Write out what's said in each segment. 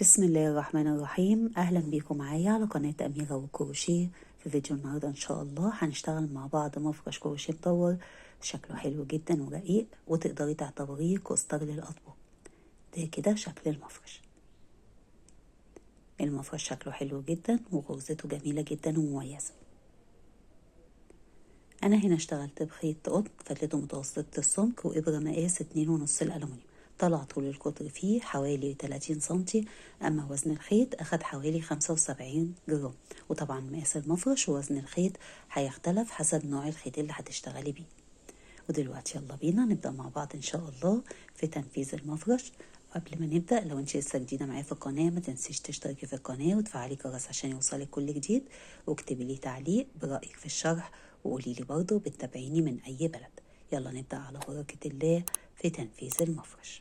بسم الله الرحمن الرحيم. اهلا بيكم معايا على قناة اميرة والكروشيه. في فيديو النهاردة ان شاء الله هنشتغل مع بعض مفرش كروشيه مدور شكله حلو جدا ورقيق، وتقدري تعتبريه كوستر للاطباق. ده كده شكل المفرش شكله حلو جدا وغرزته جميلة جدا ومميزة. انا هنا اشتغلت بخيط قطن فتلته متوسطة السمك وابرة مقاس 2.5 الالومنيوم. طلع طول القطر فيه حوالي 30 سنتي، اما وزن الخيط اخد حوالي 75 جرام. وطبعا مقاس المفرش ووزن الخيط هيختلف حسب نوع الخيط اللي هتشتغلي بيه. ودلوقتي يلا بينا نبدأ مع بعض ان شاء الله في تنفيذ المفرش. قبل ما نبدأ، لو انت لسه جديدة معايا في القناة ما تنسيش تشتركي في القناة وتفعلي الجرس عشان يوصلك كل جديد، واكتبي لي تعليق برأيك في الشرح، وقولي لي برضه بتتابعيني من اي بلد. يلا نبدأ على بركة الله في تنفيذ المفرش.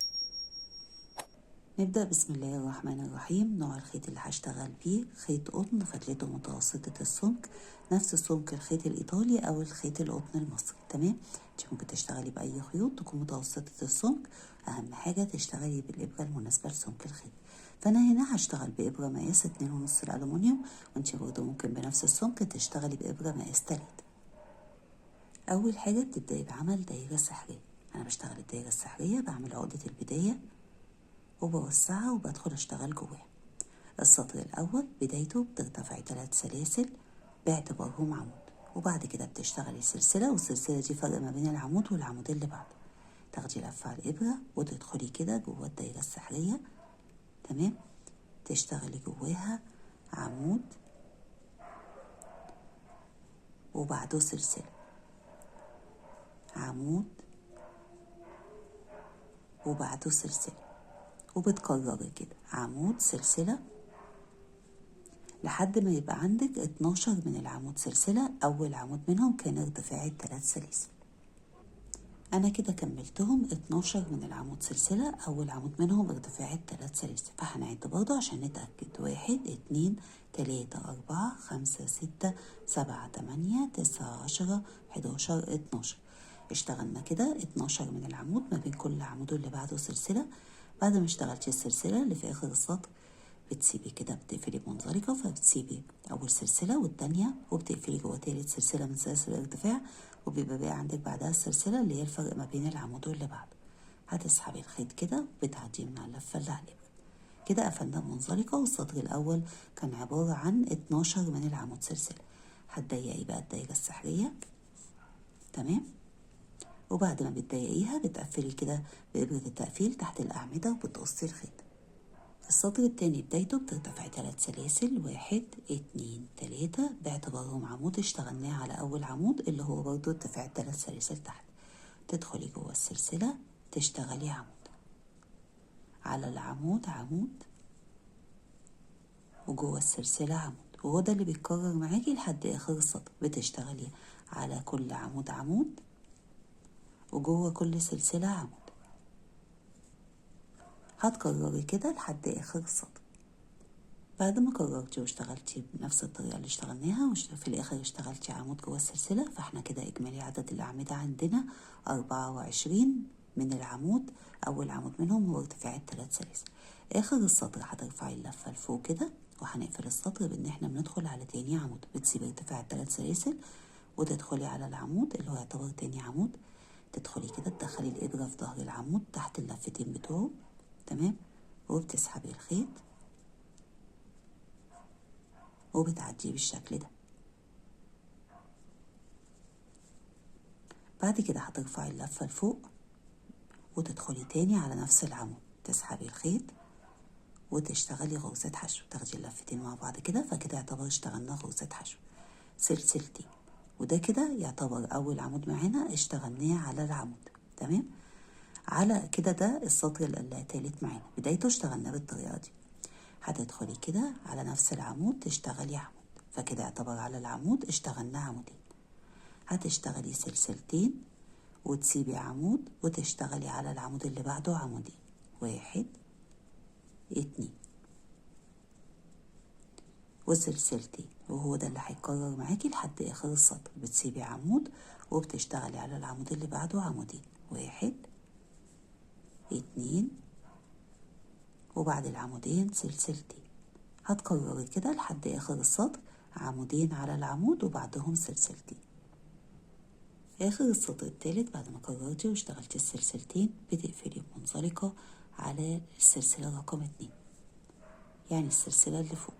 نبدأ بسم الله الرحمن الرحيم. نوع الخيط اللي هشتغل بيه خيط قطن فتلته متوسطة السمك، نفس سمك الخيط الإيطالي أو الخيط القطن المصري. تمام، انت ممكن تشتغلي بأي خيوط تكون متوسطة السمك، أهم حاجة تشتغلي بالإبرة المناسبة لسمك الخيط. فأنا هنا هشتغل بإبرة مقاس 2.5 الألومنيوم، وانت برضه ممكن بنفس السمك تشتغلي بإبرة مقاس 3. أول حاجة بتبدأي بعمل دايرة سحرية. أنا بشتغل الدايرة السحرية، بعمل عقدة البداية وبوسعها وبدخل اشتغل جواها. السطر الاول بدايته بترتفعي 3 سلاسل باعتبارهم عمود، وبعد كده بتشتغلي سلسله، والسلسله دي فرق ما بين العمود والعمود اللي بعده. تاخدي لفه على الابره وتدخلي كده جوه الدايره السحريه. تمام، تشتغلي جواها عمود وبعده سلسله، عمود وبعده سلسله، وبتكرري كده عمود سلسله لحد ما يبقى عندك 12 من العمود سلسلة. أول عمود منهم كان ارتفاعي 3 سلاسل. أنا كده كملتهم 12 من العمود سلسلة، أول عمود منهم ارتفاعي 3 سلاسل. فهنعد برضه عشان نتأكد: 1 2 3 4 5 6 7 8 9 10 11 12. اشتغلنا كده 12 من العمود ما بين كل عمود واللي بعده سلسلة. بعد ما اشتغلتي السلسلة اللي في آخر السطر بتسيبي كده، بتقفلي بمنزلقة، فبتسيبي أول سلسلة والتانية وبتقفلي جوه تالت سلسلة من سلاسل الارتفاع، وبيبقى بقى عندك بعدها السلسلة اللي هي الفرق ما بين العمود واللي بعده. هتسحبي الخيط كده وبتعديه من على اللفة اللي على الإبرة. كده قفلنا بمنزلقة، والسطر الأول كان عبارة عن 12 من العمود سلسلة. هتضيقي بقى الدايرة السحرية. تمام، وبعد ما بتضيقيها بتقفلي كده بإبرة التقفيل تحت الأعمدة وبتقصي الخيط. السطر التاني بدايته بترتفع 3 سلاسل، 1 2 3 باعتبارهم عمود اشتغلناه على أول عمود اللي هو برضو ارتفاع 3 سلاسل تحت. تدخلي جوه السلسلة تشتغلي عمود على العمود، عمود وجوه السلسلة عمود، وهو ده اللي بيتكرر معاكي لحد آخر السطر. بتشتغلي على كل عمود عمود وجوه كل سلسلة عمود. هتكرري كده لحد آخر السطر. بعد ما كررتي واشتغلتي بنفس الطريقة اللي اشتغلناها في الآخر اشتغلتي عمود جوه السلسلة، فاحنا كده إجمالي عدد الأعمدة عندنا 24 من العمود. أول عمود منهم هو ارتفاع 3 سلاسل. آخر السطر هترفعي اللفة لفوق كده، وهنقفل السطر بإن احنا بندخل على تاني عمود. بتسيبي ارتفاع 3 سلاسل وتدخلي على العمود اللي هو يعتبر تاني عمود. تدخلي كده تدخلي الإبرة في ظهر العمود تحت اللفتين بتوعه. تمام، وبتسحبي الخيط وبتعديه بالشكل ده. بعد كده هترفعي اللفة لفوق وتدخلي تاني على نفس العمود، تسحبي الخيط وتشتغلي غرزة حشو. تاخدي اللفتين مع بعض كده، فكده يعتبر اشتغلنا غرزة حشو سلسلتين. وده كده يعتبر أول عمود معانا اشتغلناه على العمود. تمام، على كده ده السطر التالت معانا بدايته اشتغلنا بالطريقة دي. هتدخلي كده على نفس العمود تشتغلي عمود، فكده يعتبر على العمود اشتغلنا عمودين. هتشتغلي سلسلتين وتسيبي عمود وتشتغلي على العمود اللي بعده عمودين، 1 2 وسلسلتين، وهو ده اللي هيتكرر معاكي لحد آخر السطر. بتسيبي عمود وبتشتغلي على العمود اللي بعده عمودين، 1 2 وبعد العمودين سلسلتين. هتكرري كده لحد آخر السطر، عمودين على العمود وبعدهم سلسلتين. في آخر السطر التالت بعد ما كررتي واشتغلتي السلسلتين بتقفلي بمنزلقة على السلسلة رقم 2، يعني السلسلة اللي فوق.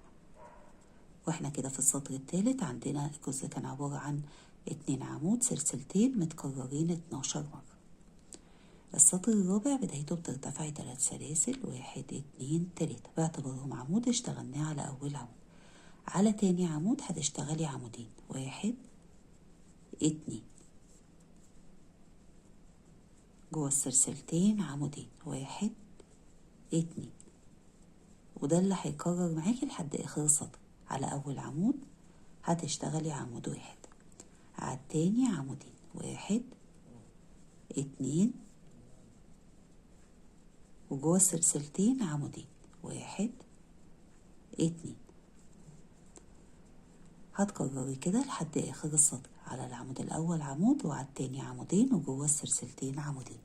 واحنا كده في السطر التالت عندنا الجزء كان عبارة عن 2 عمود سلسلتين متكررين 12 مرة. السطر الرابع بدايته بترتفعي 3 سلاسل، 1 2 3 باعتبارهم عمود اشتغلناه على أول عمود. على تاني عمود هتشتغلي عمودين، 1 2 جوه السلسلتين عمودين، 1 2 وده اللي هيكرر معاكي لحد آخر السطر. على أول عمود هتشتغلي عمود 1، على التاني عمودين، 1 2 وجوه السلسلتين عمودين، 1 2 هتكرري كده لحد آخر السطر. على العمود الأول عمود وعلى التاني عمودين وجوه السلسلتين عمودين.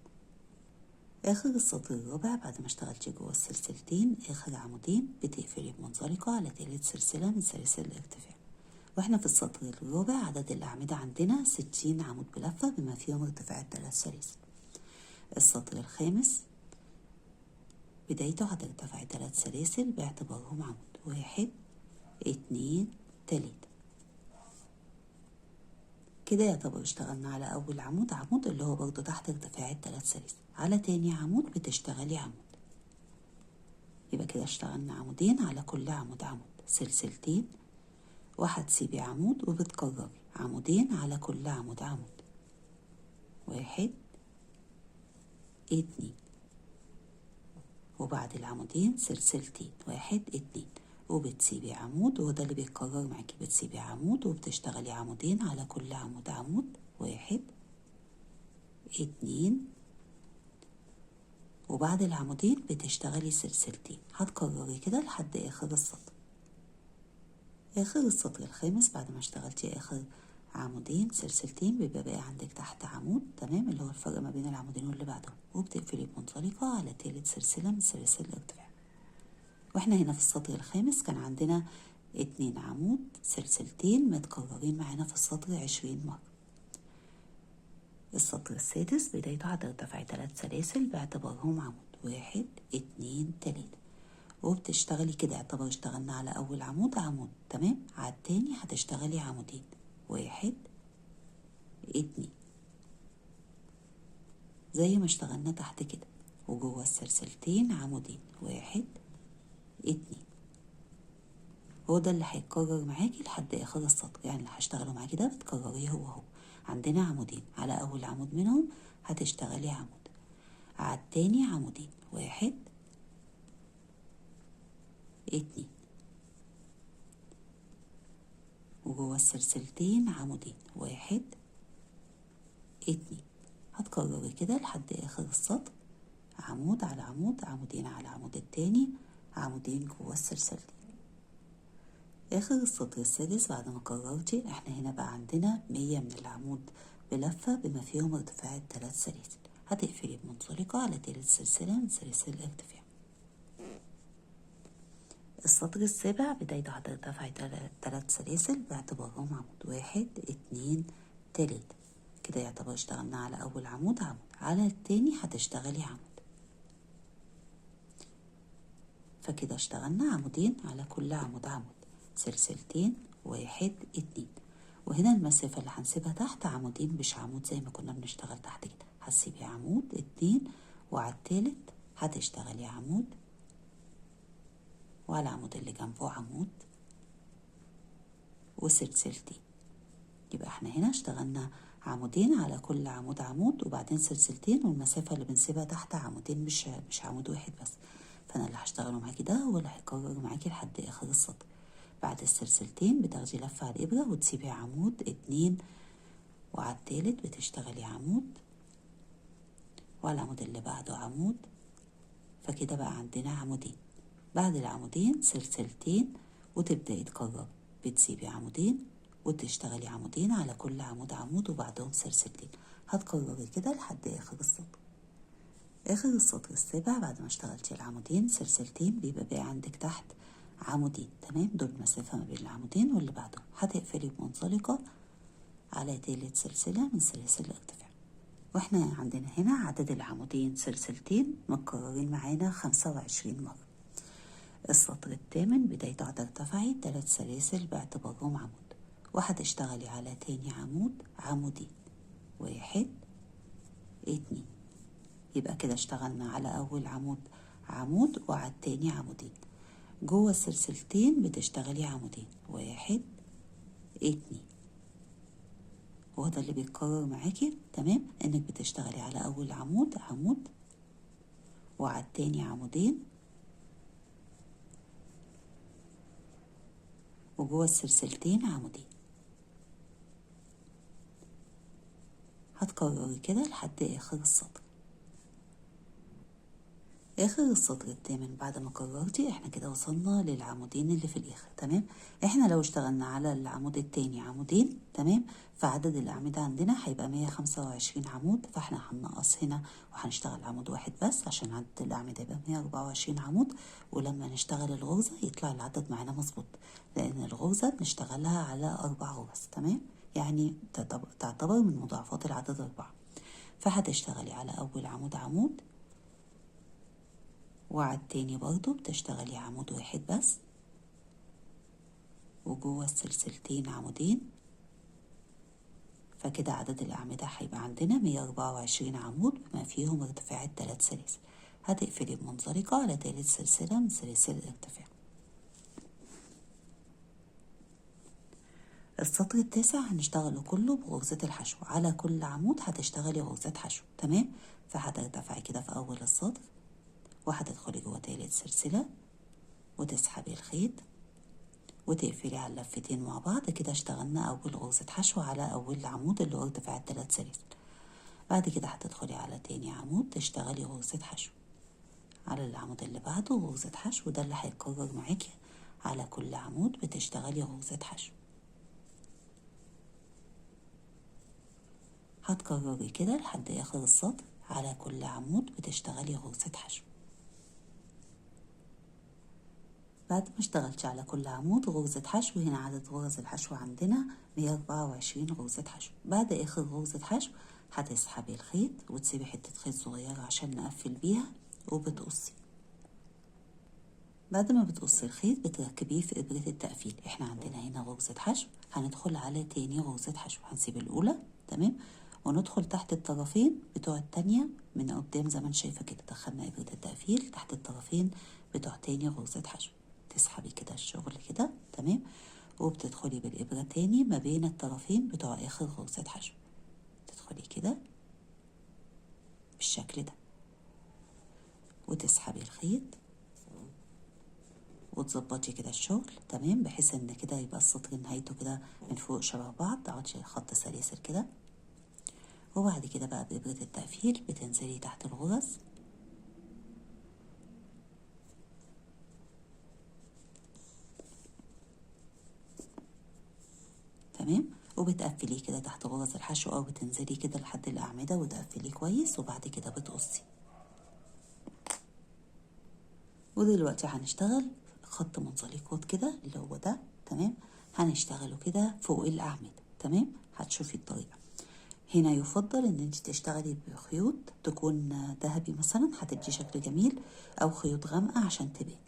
آخر السطر الرابع بعد ما اشتغلتي جوه السلسلتين آخر عمودين بتقفلي بمنزلقة على تالت سلسلة من سلاسل الارتفاع. واحنا في السطر الرابع عدد الأعمدة عندنا 60 عمود بلفة بما فيهم ارتفاع 3 سلاسل. السطر الخامس بدايته هترتفع 3 سلاسل باعتبارهم عمود، 1 2 3 كده يعتبر اشتغلنا على أول عمود اللي هو برضو تحت ارتفاع 3 سلاسل. على تاني عمود بتشتغلي عمود، يبقى كده اشتغلنا عمودين على كل عمود سلسلتين، وهتسيبي عمود وبتكرري عمودين على كل عمود 1 2 وبعد العمودين سلسلتين، 1 2 وبتسيبي عمود، وده اللي بيتكرر معاكي. بتسيبي عمود وبتشتغلي عمودين على كل عمود 1 2 وبعد العمودين بتشتغلي سلسلتين. هتكرري كده لحد آخر السطر. آخر السطر الخامس بعد ما اشتغلتي آخر عمودين سلسلتين بيبقى بقى عندك تحت عمود، تمام، اللي هو الفرق ما بين العمودين واللي بعدهم، وبتقفلي بمنزلقة على تالت سلسلة من سلاسل الارتفاع. واحنا هنا في السطر الخامس كان عندنا 2 عمود سلسلتين متكررين معانا في السطر 20 مرة. السطر السادس بدايته هترتفع 3 سلاسل باعتبارهم عمود، 1 2 3 وبتشتغلي كده اعتبر اشتغلنا على أول عمود تمام. على التاني هتشتغلي عمودين، 1 2 زي ما اشتغلنا تحت كده، وجوه السلسلتين عمودين، 1 2 هو ده اللي هيتكرر معاكي لحد آخر السطر. يعني اللي هشتغله معاكي ده بتكرريه هو. عندنا عمودين، على أول عمود منهم هتشتغلي عمود، على التاني عمودين، 1 2 وجوه السلسلتين عمودين، 1 2 هتكرري كده لحد آخر السطر، عمود على عمود، عمودين على عمود التاني، عمودين جوه السلسلتين. آخر السطر السادس بعد ما كررتي احنا هنا بقى عندنا 100 من العمود بلفة بما فيهم ارتفاع 3 سلاسل. هتقفلي بمنزلقة على تالت سلسلة من سلاسل الارتفاع. السطر السابع بدايته هترتفع 3 سلاسل باعتبارهم عمود، 1 2 3 كده يعتبر اشتغلنا على أول عمود على التاني هتشتغلي عمود، فكده اشتغلنا عمودين على كل عمود سلسلتين، 1 2 وهنا المسافة اللي هنسيبها تحت عمودين مش عمود زي ما كنا بنشتغل تحت كده. هتسيبي عمود 2 وعلى التالت هتشتغلي عمود، وعلى العمود اللي جنبه عمود وسلسلتين. يبقى احنا هنا اشتغلنا عمودين على كل عمود وبعدين سلسلتين، والمسافة اللي بنسيبها تحت عمودين مش عمود واحد بس. فانا اللي هشتغله معاكي ده هو اللي هيكرر معاكي لحد آخر السطر. بعد السلسلتين بتاخدي لفة على الإبرة وتسيبي عمود 2 وعلى التالت بتشتغلي عمود، وعلى العمود اللي بعده عمود، فكده بقى عندنا عمودين. بعد العمودين سلسلتين وتبدأي تكرري، بتسيبي عمودين وتشتغلي عمودين على كل عمود وبعدهم سلسلتين. هتكرري كده لحد آخر السطر. اخر السطر السابع بعد ما اشتغلتي العمودين سلسلتين بيبقى باقي عندك تحت عمودين، تمام؟ دول المسافة ما بين العمودين واللي بعده. هتقفلي بمنزلقة على تالت سلسلة من سلاسل الارتفاع. واحنا عندنا هنا عدد العمودين سلسلتين متكررين معانا 25 مرة. السطر الثامن بدايته هترتفعي 3 سلاسل باعتبارهم عمود، وهتشتغلي على تاني عمود عمودين، 1 2. يبقى كده اشتغلنا على أول عمود عمود وعلى التاني عمودين. جوه السلسلتين بتشتغلي عمودين، 1 2. هو ده اللي بيتكرر معاكي، تمام؟ انك بتشتغلي على أول عمود عمود وعلى التاني عمودين، وجوه السلسلتين عمودين. هتكرري كده لحد آخر السطر. اخر السطر الثامن بعد ما كررتي احنا كده وصلنا للعمودين اللي في الاخر، تمام؟ احنا لو اشتغلنا على العمود التاني عمودين، تمام، فعدد الاعمدة عندنا هيبقى 125 عمود، فاحنا هننقص هنا وهنشتغل عمود واحد بس عشان عدد الاعمدة يبقى 124 عمود. ولما نشتغل الغرزة يطلع العدد معانا مظبوط، لان الغرزة بنشتغلها على 4 غرز، تمام؟ يعني تعتبر من مضاعفات العدد 4. فهتشتغلي على اول عمود عمود، وعلى التاني برضو بتشتغلي عمود واحد بس، وجوه السلسلتين عمودين. فكده عدد الأعمدة هيبقى عندنا 124 عمود بما فيهم ارتفاع 3 سلاسل. هتقفلي بمنزلقة على تالت سلسلة من سلاسل الارتفاع. السطر التاسع هنشتغله كله بغرزة الحشو، على كل عمود هتشتغلي غرزة حشو، تمام؟ فهترتفعي كده في أول السطر وهتدخلي جوه تالت سلسلة وتسحبي الخيط وتقفلي على اللفتين مع بعض. كده اشتغلنا أول غرزة حشو على أول عمود اللي هو ارتفاع 3 سلاسل. بعد كده هتدخلي على تاني عمود تشتغلي غرزة حشو، على العمود اللي بعده غرزة حشو، وده اللي هيتكرر معاكي على كل عمود بتشتغلي غرزة حشو. هتكرري كده لحد آخر السطر، على كل عمود بتشتغلي غرزة حشو. بعد ما اشتغلتي على كل عمود غرزة حشو، هنا عدد غرز الحشو عندنا 124 غرزة حشو. بعد آخر غرزة حشو هتسحبي الخيط وتسيبي حتة خيط صغيرة عشان نقفل بيها وبتقصي. بعد ما بتقصي الخيط بتركبيه في إبرة التقفيل. احنا عندنا هنا غرزة حشو، هندخل على تاني غرزة حشو، هنسيب الأولى، تمام، وندخل تحت الطرفين بتوع التانية من قدام زي ما انت شايفة كده. دخلنا إبرة التقفيل تحت الطرفين بتوع تاني غرزة حشو، تسحبي كده الشغل كده، تمام، وبتدخلي بالإبرة تاني ما بين الطرفين بتوع آخر غرزة حشو. تدخلي كده بالشكل ده وتسحبي الخيط وتظبطي كده الشغل، تمام، بحيث ان كده يبقى السطر نهايته كده من فوق شبه بعض، تقعدي خط سلاسل كده. وبعد كده بقى بإبرة التقفيل بتنزلي تحت الغرز، تمام، وبتقفليه كده تحت غرز الحشو او بتنزلي كده لحد الأعمدة وتقفليه كويس. وبعد كده بتقصي. ودلوقتي هنشتغل خط منزلقات كده اللي هو ده، تمام، هنشتغله كده فوق الأعمدة، تمام. هتشوفي الطريقة. هنا يفضل ان انت تشتغلي بخيوط تكون ذهبي مثلا، هتدي شكل جميل، او خيوط غامقة عشان تبان.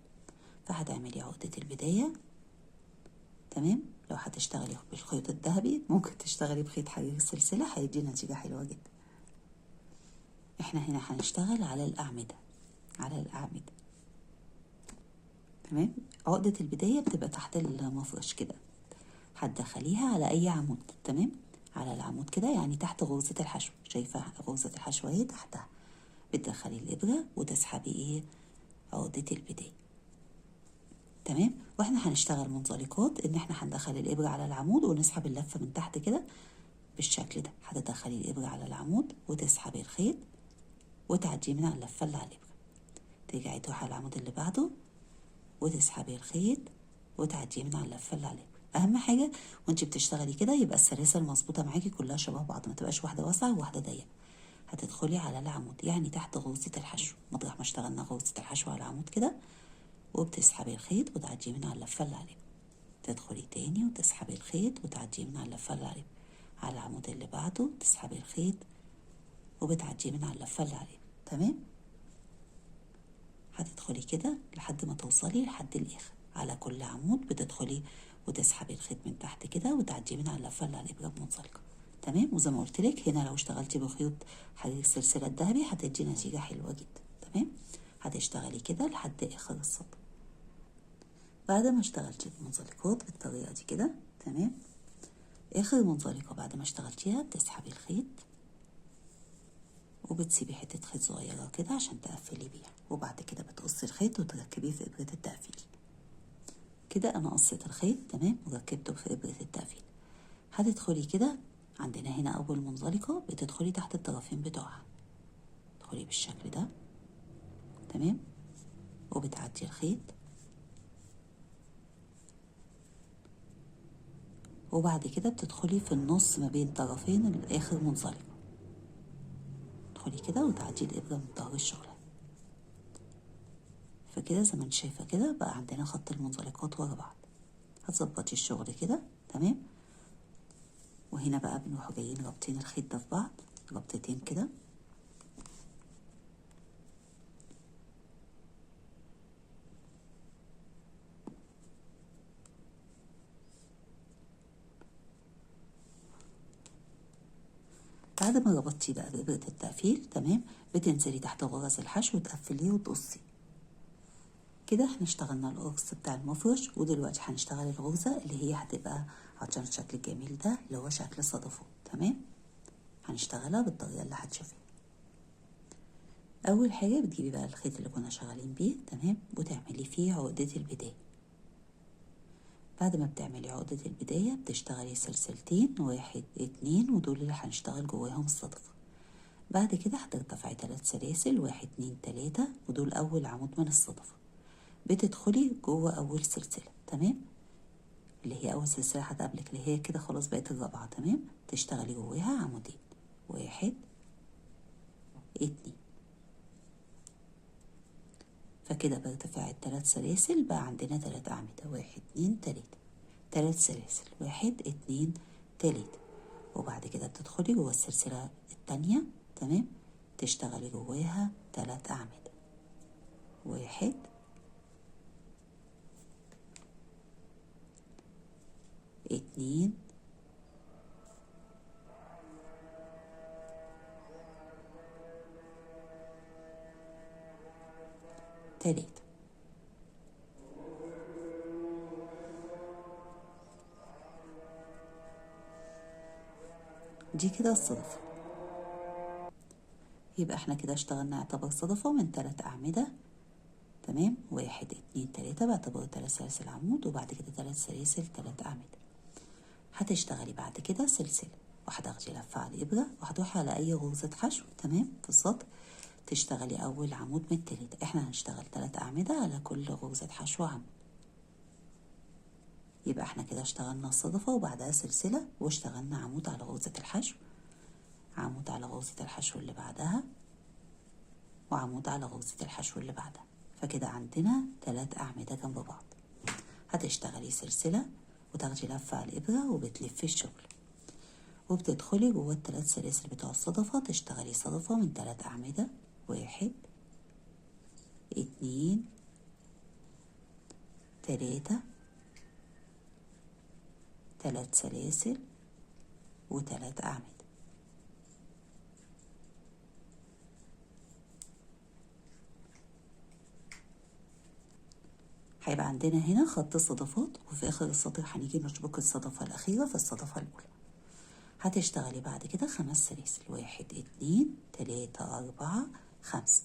فهتعملي عقدة البداية، تمام. لو هتشتغلي بالخيط الذهبي ممكن تشتغلي بخيط حرير السلسلة، هيدي نتيجة حلوة جدا. احنا هنا هنشتغل على الأعمدة، على الأعمدة، تمام. عقدة البداية بتبقى تحت المفرش كده، هتدخليها على أي عمود، تمام، على العمود كده، يعني تحت غرزة الحشو. شايفة غرزة الحشو اهي تحتها، بتدخلي الإبرة وتسحبي ايه عقدة البداية، تمام. واحنا هنشتغل منزلقات ان احنا هندخل الإبرة على العمود ونسحب اللفة من تحت كده بالشكل ده. هتدخلي الإبرة على العمود وتسحبي الخيط وتعديه من على اللفة اللي على الإبرة، ترجعي تروحي على العمود اللي بعده وتسحبي الخيط وتعديه من على اللفة اللي على الإبرة. اهم حاجه وانت بتشتغلي كده يبقى السلاسل مظبوطه معاكي كلها شبه بعض، ما تبقاش واحده واسعه وواحده ضيقه. هتدخلي على العمود، يعني تحت غرزة الحشو، مطرح ما اشتغلنا غرزة الحشو على العمود كده، وبتسحبي الخيط وتعديه من على اللفة اللي عليه، تدخلي تاني وتسحبي الخيط وتعديه من على اللفة اللي عليه، على العمود اللي بعده تسحبي الخيط وبتعديه من على اللفة اللي عليه. تمام. هتدخلي كده لحد ما توصلي لحد الاخر، على كل عمود بتدخلي وتسحبي الخيط من تحت كده وتعديه من على اللفة اللي على الابرة بمنزلقة. تمام. وزي ما قلت لك هنا لو اشتغلتي بخيوط حرير السلسلة الذهبي هتدي نتيجة حلوة جدا. تمام. هتشتغلي كده لحد اخر السطر. بعد ما اشتغلتي المنزلقات بالطريقة دي كده، تمام، اخر منزلقة بعد ما اشتغلتيها بتسحبي الخيط وبتسيبي حتة خيط صغيرة كده عشان تقفلي بيها، وبعد كده بتقصي الخيط وتركبيه في إبرة التقفيل. كده أنا قصيت الخيط تمام وركبته في إبرة التقفيل. هتدخلي كده عندنا هنا أول منزلقة بتدخلي تحت الطرفين بتوعها، تدخلي بالشكل ده تمام، وبتعدي الخيط، وبعد كده بتدخلي في النص ما بين طرفين الآخر منزلقة، تدخلي كده وتعدي الإبرة من ظهر الشغلة. فكده زي ما انت شايفة كده بقى عندنا خط المنزلقات ورا بعض. هتظبطي الشغل كده تمام، وهنا بقى بنروح جايين رابطين الخيط ده في بعض ربطتين كده، بعد ما ربطتيه بقى بإبرة التقفيل تمام بتنزلي تحت غرز الحشو وتقفليه وتقصي. كده احنا اشتغلنا القرص بتاع المفرش، ودلوقتي هنشتغل الغرزة اللي هي هتبقى عشان الشكل الجميل ده اللي هو شكل صدفه. تمام. هنشتغلها بالطريقة اللي هتشوفيها. أول حاجة بتجيبي بقى الخيط اللي كنا شغالين بيه تمام وتعملي فيه عقدة البداية. بعد ما بتعملي عقدة البداية بتشتغلي سلسلتين، 1 2، ودول اللي هنشتغل جواهم الصدفة. بعد كده هترتفعي 3 سلاسل، 1 2 3، ودول أول عمود من الصدفة. بتدخلي جوه أول سلسلة تمام، اللي هي أول سلسلة هتقابلك اللي هي كده خلاص بقت الرابعة. تمام. تشتغلي جواها عمودين، 1 2. فكده بارتفاع ال3 سلاسل بقى عندنا 3 أعمدة، 1 2 3، 3 سلاسل، 1 2 3. وبعد كده بتدخلي جوه السلسلة التانية تمام، تشتغلي جواها 3 أعمدة، 1 2 3. دي كده الصدفة. يبقى احنا كده اشتغلنا يعتبر صدفة من 3 أعمدة. تمام. 1 2 3 باعتبار 3 سلاسل عمود، وبعد كده 3 سلاسل 3 أعمدة. هتشتغلي بعد كده سلسلة، وهتاخدي لفة على الإبرة وهتروحي على أي غرزة حشو تمام في السطر، تشتغلي أول عمود من التالت. احنا هنشتغل 3 أعمدة على كل غرزة حشو عمود. يبقى احنا كده اشتغلنا الصدفة وبعدها سلسلة، واشتغلنا عمود على غرزة الحشو، عمود على غرزة الحشو اللي بعدها، وعمود على غرزة الحشو اللي بعدها. فكده عندنا 3 أعمدة جنب بعض. هتشتغلي سلسلة وتاخدي لفة على الإبرة وبتلفي الشغل، وبتدخلي جوه ال3 سلاسل بتوع الصدفة، تشتغلي صدفة من 3 أعمدة، 1 2 3، 3 سلاسل و3 أعمدة. هيبقى عندنا هنا خط صدفات، وفي آخر السطر هنيجي نشبك الصدفة الأخيرة في الصدفة الأولى. هتشتغلي بعد كده 5 سلاسل، 1 2 3 4 5،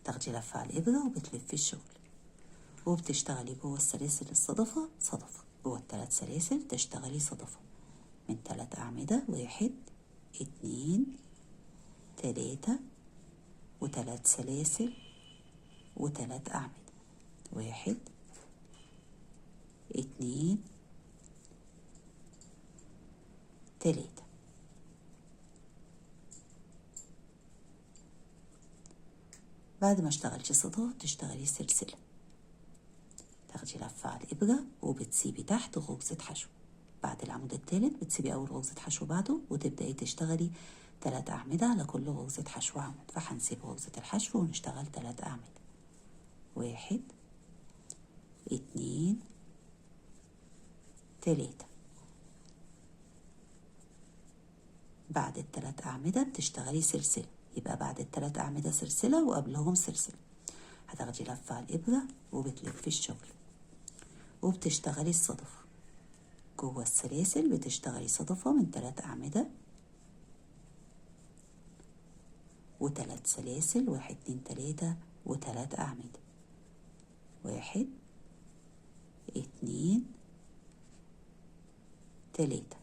تاخدي لفة على الإبرة وبتلفي الشغل، وبتشتغلي جوه السلاسل الصدفة صدفة، جوه ال3 سلاسل تشتغلي صدفة من 3 أعمدة، 1 2 3، و3 سلاسل و3 أعمدة، 1 2 3. بعد ما اشتغلتي صدفة بتشتغلي سلسلة، تاخدي لفة على الإبرة وبتسيبي تحت غرزة حشو. بعد العمود الثالث بتسيبي أول غرزة حشو بعده وتبدأي تشتغلي 3 أعمدة على كل غرزة حشو عمود. فهنسيب غرزة الحشو ونشتغل 3 أعمدة، 1 2 3. بعد ال3 أعمدة بتشتغلي سلسلة، يبقى بعد ال3 أعمدة سلسلة وقبلهم سلسلة. هتاخدي لفة على الإبرة وبتلفي الشغل وبتشتغلي الصدفة. جوه السلاسل بتشتغلي صدفة من 3 أعمدة و3 سلاسل، 1 2 3 و3 أعمدة، 1 2 3.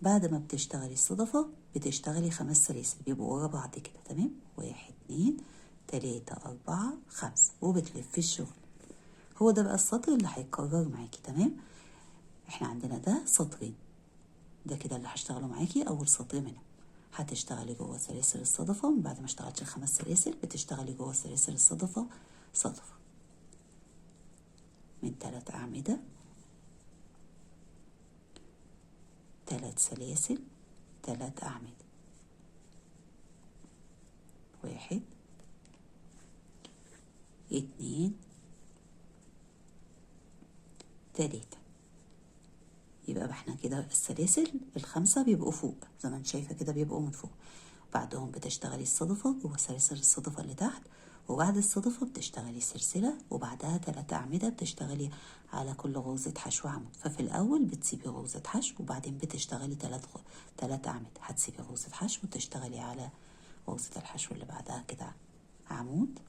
بعد ما بتشتغلي الصدفة بتشتغلي 5 سلاسل بيبقوا ورا بعض كده، تمام؟ 1 2 3 4 5 وبتلفي الشغل. هو ده بقى السطر اللي هيتكرر معاكي، تمام؟ احنا عندنا ده سطرين، ده كده اللي هشتغله معاكي اول سطر منهم. هتشتغلي جوه سلاسل الصدفة، من بعد ما اشتغلتي 5 سلاسل بتشتغلي جوه سلاسل الصدفة صدفة من 3 أعمدة، 3 سلاسل، 3 أعمدة، 1 2 3. يبقى احنا كده السلاسل ال5 بيبقوا فوق زي ما انت شايفه كده، بيبقوا من فوق. بعدهم بتشتغلي الصدفة جوه سلاسل الصدفة اللي تحت، وبعد الصدفة بتشتغلي سلسلة، وبعدها 3 أعمدة بتشتغلي على كل غرزة حشو عمود. ففي الأول بتسيبي غرزة حشو وبعدين بتشتغلي 3 أعمدة، هتسيبي غرزة حشو وتشتغلي على غرزة الحشو اللي بعدها كده عمود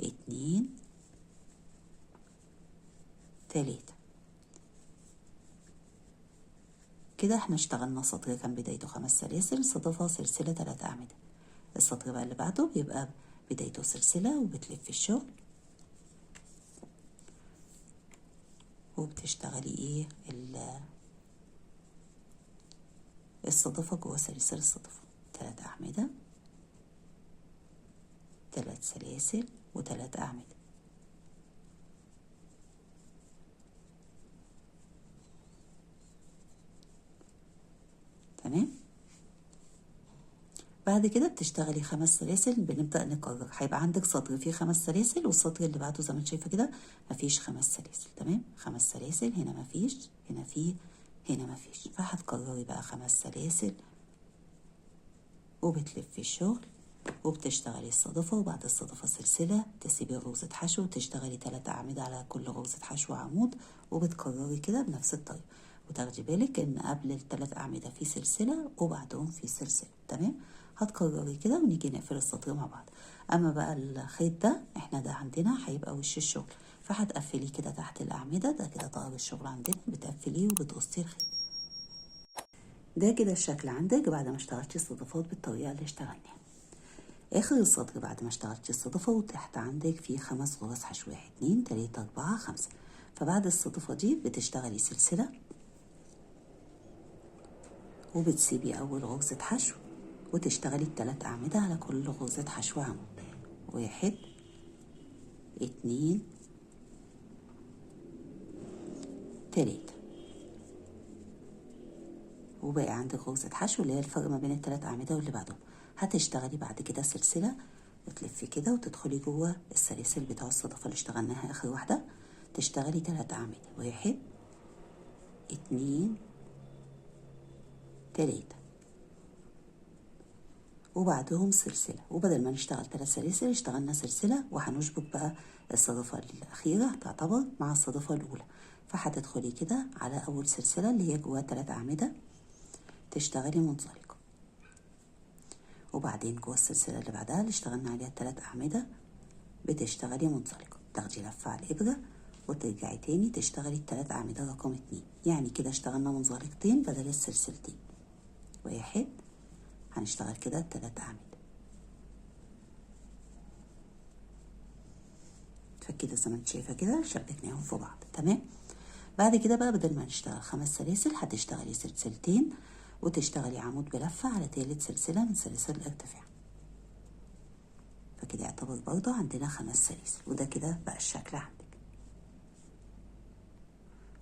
2 3. كده احنا اشتغلنا سطر كان بدايته 5 سلاسل صدفة سلسلة 3 أعمدة. السطر بقى اللي بعده بيبقى بدايته سلسلة وبتلفي الشغل وبتشتغلي ايه الصدفة جوه سلاسل الصدفة 3 أعمدة، 3 سلاسل و3 أعمدة. تمام. بعد كده بتشتغلي 5 سلاسل، بنبدأ نكرر. هيبقى عندك سطر فيه 5 سلاسل والسطر اللي بعده زي ما انت شايفه كده مفيش 5 سلاسل، تمام؟ 5 سلاسل هنا مفيش، هنا فيه، هنا مفيش. فهتكرري بقى 5 سلاسل وبتلفي الشغل وبتشتغلي الصدفة، وبعد الصدفة سلسلة، تسيبي غرزة حشو وتشتغلي 3 أعمدة على كل غرزة حشو عمود، وبتكرري كده بنفس الطريقة. وتاخدي بالك ان قبل ال3 أعمدة في سلسلة وبعدهم في سلسلة، تمام؟ هتكرري كده ونيجي نقفل السطر مع بعض. اما بقى الخيط ده احنا ده عندنا هيبقى وش الشغل، فهتقفليه كده تحت الأعمدة، ده كده ظهر الشغل عندنا، بتقفليه وبتقصي الخيط. ده كده الشكل عندك بعد ما اشتغلتي الصدفات بالطريقة اللي اشتغلناها. اخر السطر بعد ما اشتغلتي الصدفة وتحت عندك في 5 غرز حشو، 1 2 3 4 5. فبعد الصدفة دي بتشتغلي سلسلة وبتسيبي اول غرزة حشو وتشتغلي 3 أعمدة على كل غرزة حشو عمود، 1 2 3. وباقي عندك غرزة حشو اللي هي الفرق ما بين ال3 أعمدة واللي بعدهم. هتشتغلي بعد كده سلسلة وتلفي كده وتدخلي جوه السلاسل بتاع الصدفة اللي اشتغلناها اخر واحدة، تشتغلي 3 أعمدة، 1 2 3. وبعدهم سلسلة، وبدل ما نشتغل 3 سلاسل اشتغلنا سلسلة، وهنشبك بقى الصدفة الأخيرة تعتبر مع الصدفة الأولى. فهتدخلي كده على أول سلسلة اللي هي جواها 3 أعمدة، تشتغلي منزلقة، وبعدين جوه السلسلة اللي بعدها اللي اشتغلنا عليها 3 أعمدة بتشتغلي منزلقة، تاخدي لفة على الإبرة وترجعي تاني تشتغلي ال3 أعمدة رقم 2. يعني كده اشتغلنا منزلقتين بدل السلسلتين، 1. هنشتغل كده 3 أعمدة. فكده زي ما انت شايفه كده شبكناهم في بعض، تمام؟ بعد كده بقى بدل ما نشتغل 5 سلاسل هتشتغلي سلسلتين وتشتغلي عمود بلفه على 3 سلسله من سلاسل الارتفاع. فكده يعتبر برضه عندنا 5 سلاسل، وده كده بقى الشكل عندك.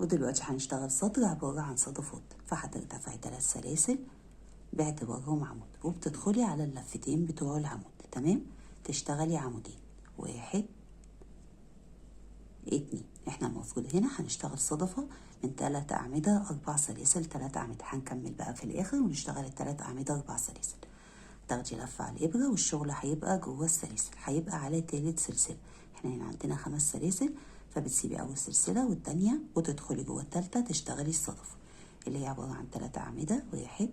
ودلوقتي هنشتغل سطر عبارة عن صدفات، فهترتفعي 3 سلاسل باعتبارهم عمود، وبتدخلي على اللفتين بتوع العمود. تمام، تشتغلي عمودين، 1 2. احنا المفروض هنا هنشتغل صدفة من 3 أعمدة 4 سلاسل، 3 أعمدة. هنكمل بقى في الآخر ونشتغل ال3 أعمدة 4 سلاسل. تاخدي لفة على الإبرة والشغل هيبقى جوه السلاسل، هيبقى على تالت سلسلة. احنا هنا عندنا 5 سلاسل، فبتسيبي أول سلسلة والتانية وتدخلي جوه التالتة تشتغلي الصدفة اللي هي عبارة عن 3 أعمدة، 1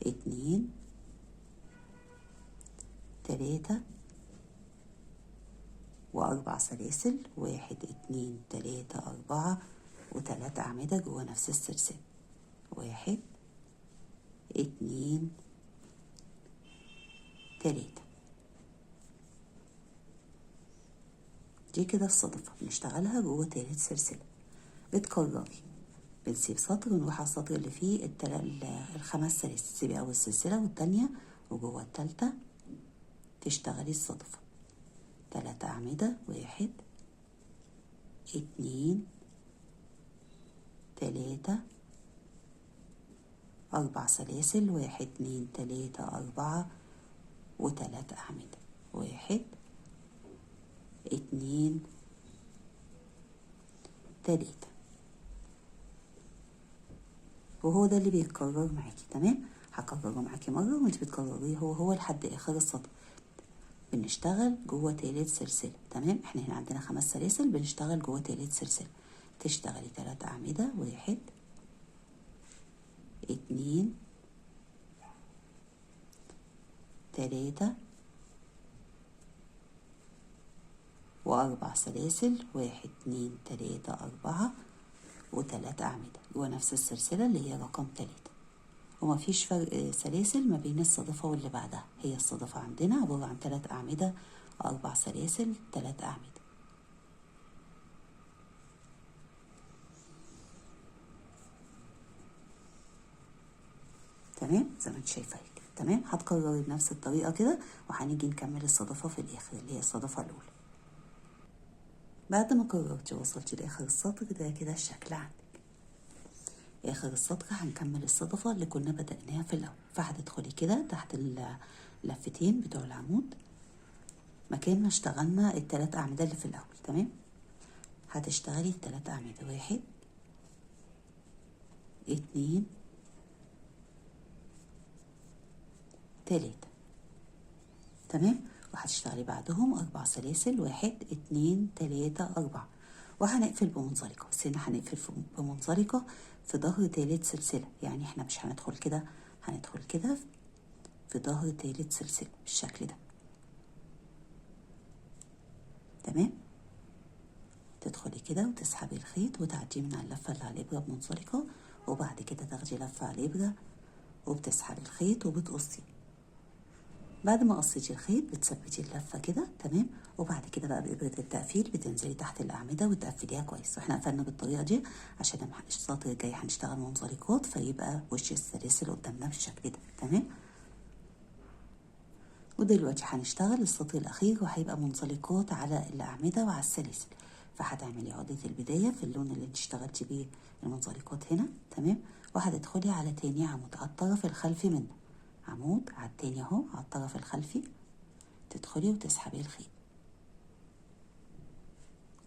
2 3 و4 سلاسل، 1 2 3 4 و3 أعمدة جوه نفس السلسلة، 1 2 3. دي كده الصدفة بنشتغلها جوه تالت سلسلة. بتكرري، بنسيب سطر ونروح على السطر اللي فيه ال5 سلاسل، تسيبي أول سلسلة والتانية وجوه التالتة تشتغلي الصدفة 3 أعمدة، 1 2 3 4 سلاسل، 1 2 3 4 و3 أعمدة، 1 2 3. وهو ده اللي بيتكرر معاكي. تمام، هكرره معاكي مرة وانت بتكرريه هو لحد آخر السطر. بنشتغل جوه تالت سلسلة. تمام، احنا هنا عندنا 5 سلاسل، بنشتغل جوه تالت سلسلة. تشتغلي 3 أعمدة، 1 2 3 و4 سلاسل، 1 2 3 4 و3 أعمدة جوه نفس السلسلة اللي هي رقم 3. ومفيش فرق سلاسل ما بين الصدفة واللي بعدها، هي الصدفة عندنا عبارة عن 3 أعمدة، 4 سلاسل، 3 أعمدة. تمام، زي ما انت شايفة كده. تمام، هتكرري بنفس الطريقة كده، وهنيجي نكمل الصدفة في الآخر اللي هي الصدفة الأولى. بعد ما كررتي وصلتي لآخر السطر ده كده الشكل عندك. آخر السطر هنكمل الصدفة اللي كنا بدأناها في الأول، فهتدخلي كده تحت اللفتين بتوع العمود مكان ما اشتغلنا ال3 أعمدة اللي في الأول. تمام، هتشتغلي ال3 أعمدة، 1 2 3. تمام، وهتشتغلي بعدهم 4 سلاسل، 1 2 3 4، وهنقفل بمنزلقة. بس هنا هنقفل بمنزلقة في ظهر تالت سلسلة، يعني احنا مش هندخل كده، هندخل كده في ظهر تالت سلسلة بالشكل ده. تمام، تدخلي كده وتسحبي الخيط وتعديه من على اللفة اللي على الإبرة بمنزلقة، وبعد كده تاخدي لفة على الإبرة وبتسحبي الخيط وبتقصي. بعد ما قصيتي الخيط بتثبتي اللفة كده. تمام، وبعد كده بقى بإبرة التقفيل بتنزلي تحت الأعمدة وتقفليها كويس. واحنا قفلنا بالطريقة دي عشان السطر الجاي هنشتغل منزلقات، فيبقى وش السلاسل قدامنا بالشكل ده. تمام، ودلوقتي هنشتغل السطر الأخير وهيبقى منزلقات على الأعمدة وعلى السلاسل. فهتعملي عقدة البداية في اللون اللي انت اشتغلتي بيه المنزلقات هنا. تمام، وهتدخلي على تاني عمود على الطرف الخلفي منه، عمود على التاني اهو على الطرف الخلفي، تدخلي وتسحبي الخيط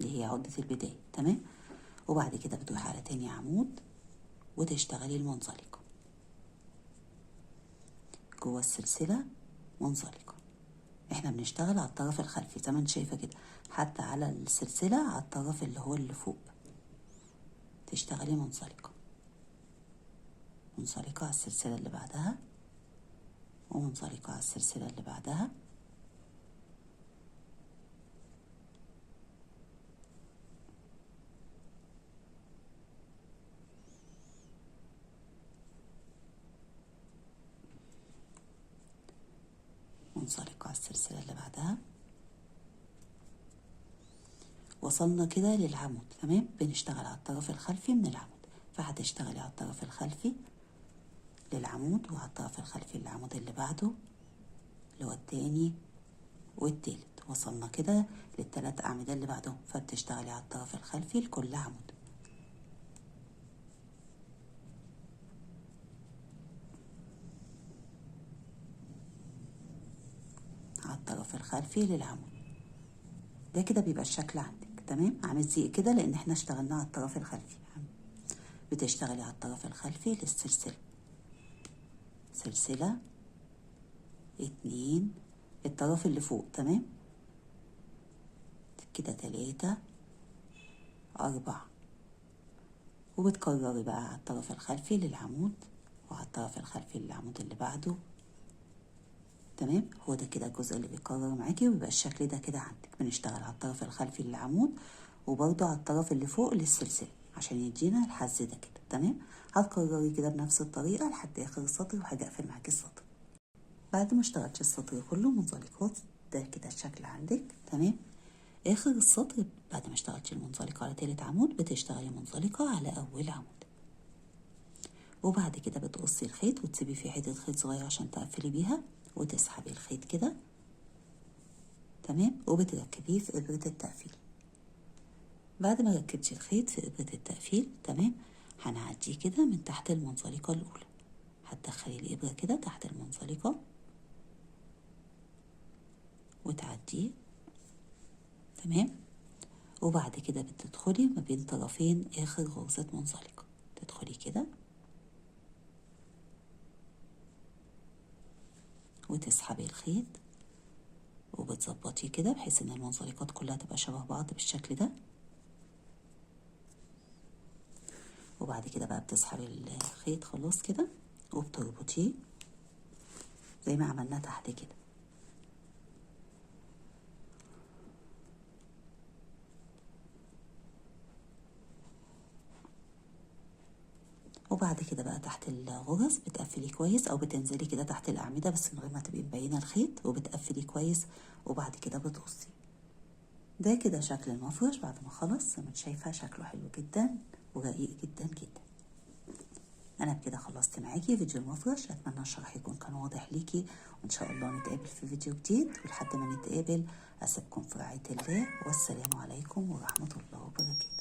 اللي هي عقدة البداية. تمام، وبعد كده بتروحي على تاني عمود وتشتغلي المنزلقة جوه السلسلة منزلقة. احنا بنشتغل على الطرف الخلفي زي ما انت شايفة كده، حتى على السلسلة على الطرف اللي هو اللي فوق تشتغلي منزلقة، منزلقة على السلسلة اللي بعدها، ومنزلقة على السلسلة اللي بعدها، منزلقة على السلسلة اللي بعدها. وصلنا كده للعمود. تمام، بنشتغل على الطرف الخلفي من العمود، فهتشتغلي على الطرف الخلفي للعمود وعلى الطرف الخلفي للعمود اللي بعده اللي هو التاني والتالت. وصلنا كده للتلات أعمدة اللي بعدهم، فبتشتغلي على الطرف الخلفي لكل عمود. على الطرف الخلفي للعمود ده كده بيبقى الشكل عندك تمام. عامل زي كده لأن احنا اشتغلنا على الطرف الخلفي. بتشتغلي على الطرف الخلفي للسلسلة، سلسلة 2 الطرف اللي فوق تمام كده 3 4 وبتكرري بقى على الطرف الخلفي للعمود وعلى الطرف الخلفي للعمود اللي بعده تمام. هو ده كده الجزء اللي بيكرر معاكي ويبقى الشكل ده كده عندك. بنشتغل على الطرف الخلفي للعمود وبرضه على الطرف اللي فوق للسلسلة عشان يدينا الحز ده كده تمام. هتكرري كده بنفس الطريقة لحد آخر السطر وهاجي أقفل معاكي السطر. بعد ما اشتغلتش السطر كله منزلقات ده كده الشكل عندك تمام. آخر السطر بعد ما اشتغلتي المنزلقة على تالت عمود بتشتغلي منزلقة على أول عمود، وبعد كده بتقصي الخيط وتسيبي فيه حتة خيط صغير عشان تقفلي بيها وتسحبي الخيط كده تمام. وبتركبيه في إبرة التقفيل. بعد ما ركبتي الخيط في إبرة التقفيل تمام هنعديه كده من تحت المنزلقة الأولى. هتدخلي الإبرة كده تحت المنزلقة وتعديه تمام. وبعد كده بتدخلي ما بين طرفين آخر غرزة منزلقة، تدخلي كده وتسحبي الخيط وبتظبطيه كده بحيث ان المنزلقات كلها تبقى شبه بعض بالشكل ده. وبعد كده بقى بتسحبي الخيط خلاص كده وبتربطيه زي ما عملنا تحت كده. وبعد كده بقى تحت الغرز بتقفلي كويس او بتنزلي كده تحت الاعمده بس من غير ما تبقي مبينه الخيط وبتقفلي كويس وبعد كده بتقصي. ده كده شكل المفرش بعد ما خلص. زي ما انت شايفه شكله حلو جدا ورقيق جدا جدا. انا بكده خلصت معاكي فيديو المفرش. اتمنى الشرح يكون كان واضح ليكي وان شاء الله نتقابل في فيديو جديد. ولحد ما نتقابل اسيبكم في رعايه الله والسلام عليكم ورحمه الله وبركاته.